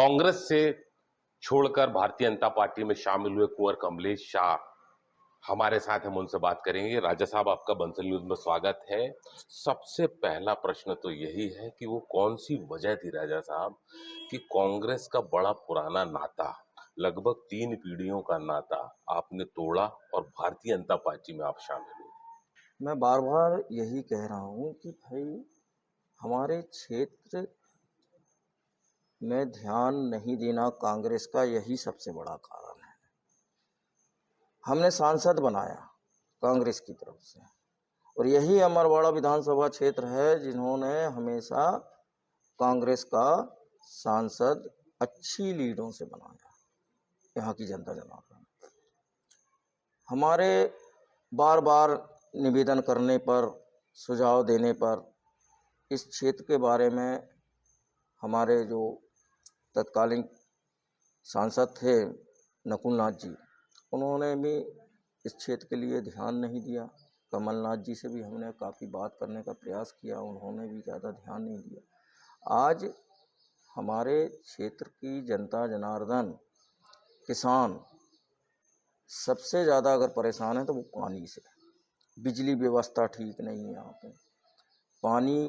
कांग्रेस से छोड़कर भारतीय जनता पार्टी में शामिल हुए कुंवर कमलेश शाह हमारे साथ हम उनसे बात करेंगे। राजा साहब, आपका बंसल न्यूज में स्वागत है। सबसे पहला प्रश्न तो यही है कि वो कौन सी वजह थी राजा साहब कि कांग्रेस का बड़ा पुराना नाता, लगभग 3 पीढ़ियों का नाता आपने तोड़ा और भारतीय जनता पार्टी में आप शामिल हुए। मैं बार बार यही कह रहा हूँ कि भाई हमारे क्षेत्र में ध्यान नहीं देना कांग्रेस का यही सबसे बड़ा कारण है। हमने सांसद बनाया कांग्रेस की तरफ से, और यही अमरवाड़ा विधानसभा क्षेत्र है जिन्होंने हमेशा कांग्रेस का सांसद अच्छी लीडों से बनाया। यहाँ की जनता जनार्दन हमारे बार बार निवेदन करने पर, सुझाव देने पर इस क्षेत्र के बारे में हमारे जो तत्कालीन सांसद थे नकुल नाथ जी, उन्होंने भी इस क्षेत्र के लिए ध्यान नहीं दिया। कमलनाथ जी से भी हमने काफ़ी बात करने का प्रयास किया, उन्होंने भी ज़्यादा ध्यान नहीं दिया। आज हमारे क्षेत्र की जनता जनार्दन, किसान सबसे ज़्यादा अगर परेशान है तो वो पानी से। बिजली व्यवस्था ठीक नहीं है, यहाँ पे पानी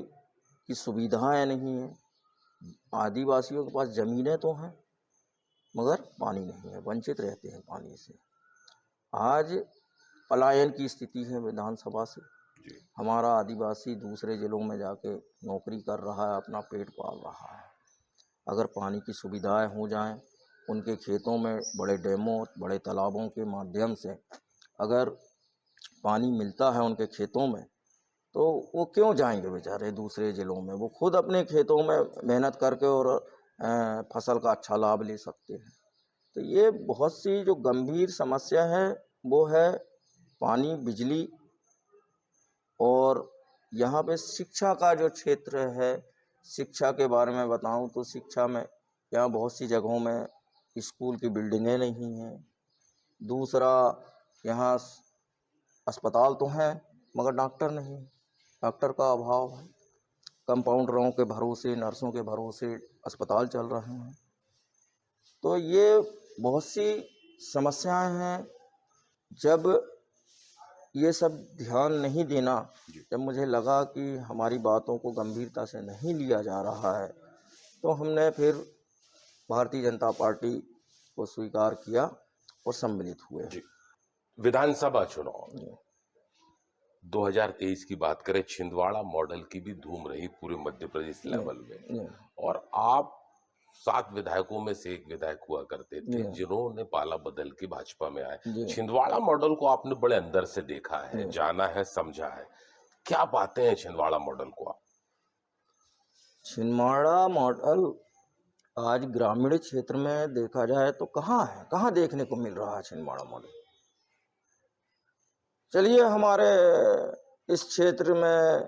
की सुविधाएं नहीं है। आदिवासियों के पास ज़मीनें तो हैं मगर पानी नहीं है, वंचित रहते हैं पानी से। आज पलायन की स्थिति है विधानसभा से। हमारा आदिवासी दूसरे ज़िलों में जाके नौकरी कर रहा है, अपना पेट पाल रहा है। अगर पानी की सुविधाएं हो जाएं, उनके खेतों में बड़े डैमों, बड़े तालाबों के माध्यम से अगर पानी मिलता है उनके खेतों में, तो वो क्यों जाएंगे बेचारे दूसरे ज़िलों में। वो खुद अपने खेतों में मेहनत करके और फसल का अच्छा लाभ ले सकते हैं। तो ये बहुत सी जो गंभीर समस्या है वो है पानी, बिजली, और यहाँ पे शिक्षा का जो क्षेत्र है। शिक्षा के बारे में बताऊं तो शिक्षा में यहाँ बहुत सी जगहों में स्कूल की बिल्डिंगें नहीं हैं। दूसरा, यहाँ अस्पताल तो हैं मगर डॉक्टर नहीं, डॉक्टर का अभाव है। कंपाउंडरों के भरोसे, नर्सों के भरोसे अस्पताल चल रहे हैं। तो ये बहुत सी समस्याएं हैं। जब ये सब ध्यान नहीं देना, जब मुझे लगा कि हमारी बातों को गंभीरता से नहीं लिया जा रहा है, तो हमने फिर भारतीय जनता पार्टी को स्वीकार किया और सम्मिलित हुए। विधानसभा चुनाव 2023 की बात करें, छिंदवाड़ा मॉडल की भी धूम रही पूरे मध्य प्रदेश लेवल में, और आप 7 विधायकों में से एक विधायक हुआ करते थे जिन्होंने पाला बदल के भाजपा में आए। छिंदवाड़ा मॉडल को आपने बड़े अंदर से देखा है, जाना है, समझा है। क्या बातें हैं छिंदवाड़ा मॉडल को आप? छिंदवाड़ा मॉडल आज ग्रामीण क्षेत्र में देखा जाए तो कहाँ है, कहाँ देखने को मिल रहा है छिंदवाड़ा मॉडल। चलिए, हमारे इस क्षेत्र में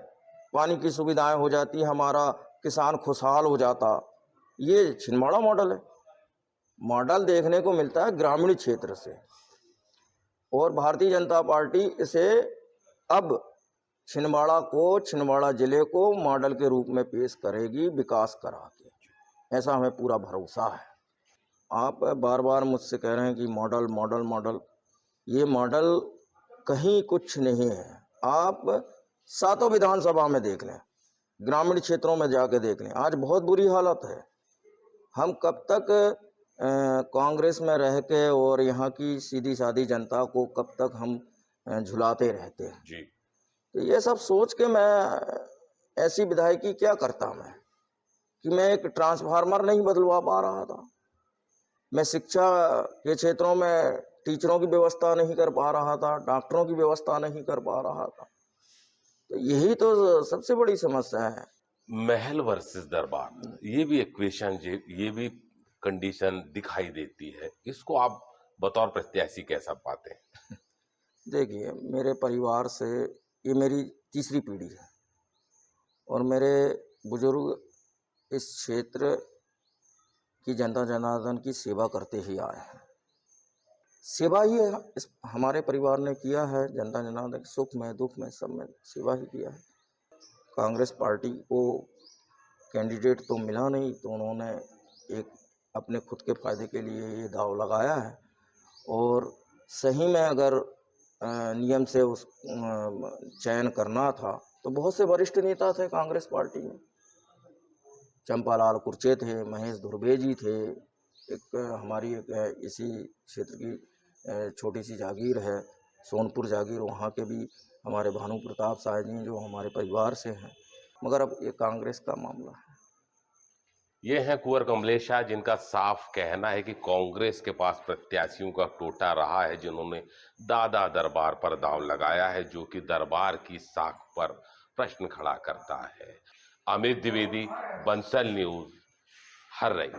पानी की सुविधाएं हो जाती, हमारा किसान खुशहाल हो जाता, ये छिंदवाड़ा मॉडल है। मॉडल देखने को मिलता है ग्रामीण क्षेत्र से, और भारतीय जनता पार्टी इसे अब छिंदवाड़ा जिले को मॉडल के रूप में पेश करेगी, विकास करा के। ऐसा हमें पूरा भरोसा है। आप बार बार मुझसे कह रहे हैं कि मॉडल मॉडल मॉडल, ये मॉडल कहीं कुछ नहीं है। आप 7 विधानसभा में देख लें, ग्रामीण क्षेत्रों में जाके देख लें, आज बहुत बुरी हालत है। हम कब तक कांग्रेस में रह के और यहाँ की सीधी सादी जनता को कब तक हम झुलाते रहते हैं जी। तो ये सब सोच के मैं ऐसी विधायकी क्या करता मैं कि मैं एक ट्रांसफार्मर नहीं बदलवा पा रहा था, मैं शिक्षा के क्षेत्रों में टीचरों की व्यवस्था नहीं कर पा रहा था, डॉक्टरों की व्यवस्था नहीं कर पा रहा था। तो यही तो सबसे बड़ी समस्या है। महल वर्सेस दरबार, ये भी इक्वेशन, ये भी कंडीशन दिखाई देती है। इसको आप बतौर प्रत्याशी कैसा पाते हैं? देखिए, मेरे परिवार से ये मेरी तीसरी पीढ़ी है और मेरे बुजुर्ग इस क्षेत्र की जनता जनार्दन की सेवा करते ही आए हैं। सेवा ही इस हमारे परिवार ने किया है। जनता जनार्दन के सुख में दुख में सब में सेवा ही किया है। कांग्रेस पार्टी को कैंडिडेट तो मिला नहीं, तो उन्होंने एक अपने खुद के फायदे के लिए ये दांव लगाया है। और सही में अगर नियम से उस चयन करना था तो बहुत से वरिष्ठ नेता थे कांग्रेस पार्टी में। चंपालाल कुर्चे थे, महेश धुर्वे जी थे, एक हमारी एक इसी क्षेत्र की छोटी सी जागीर है सोनपुर जागीर, वहाँ के भी हमारे भानु प्रताप शाह जी जो हमारे परिवार से हैं। मगर अब ये कांग्रेस का मामला है। ये हैं कुंवर कमलेश शाह, जिनका साफ कहना है कि कांग्रेस के पास प्रत्याशियों का टोटा रहा है, जिन्होंने दादा दरबार पर दांव लगाया है, जो कि दरबार की साख पर प्रश्न खड़ा करता है। अमित द्विवेदी, बंसल न्यूज, हर्रई।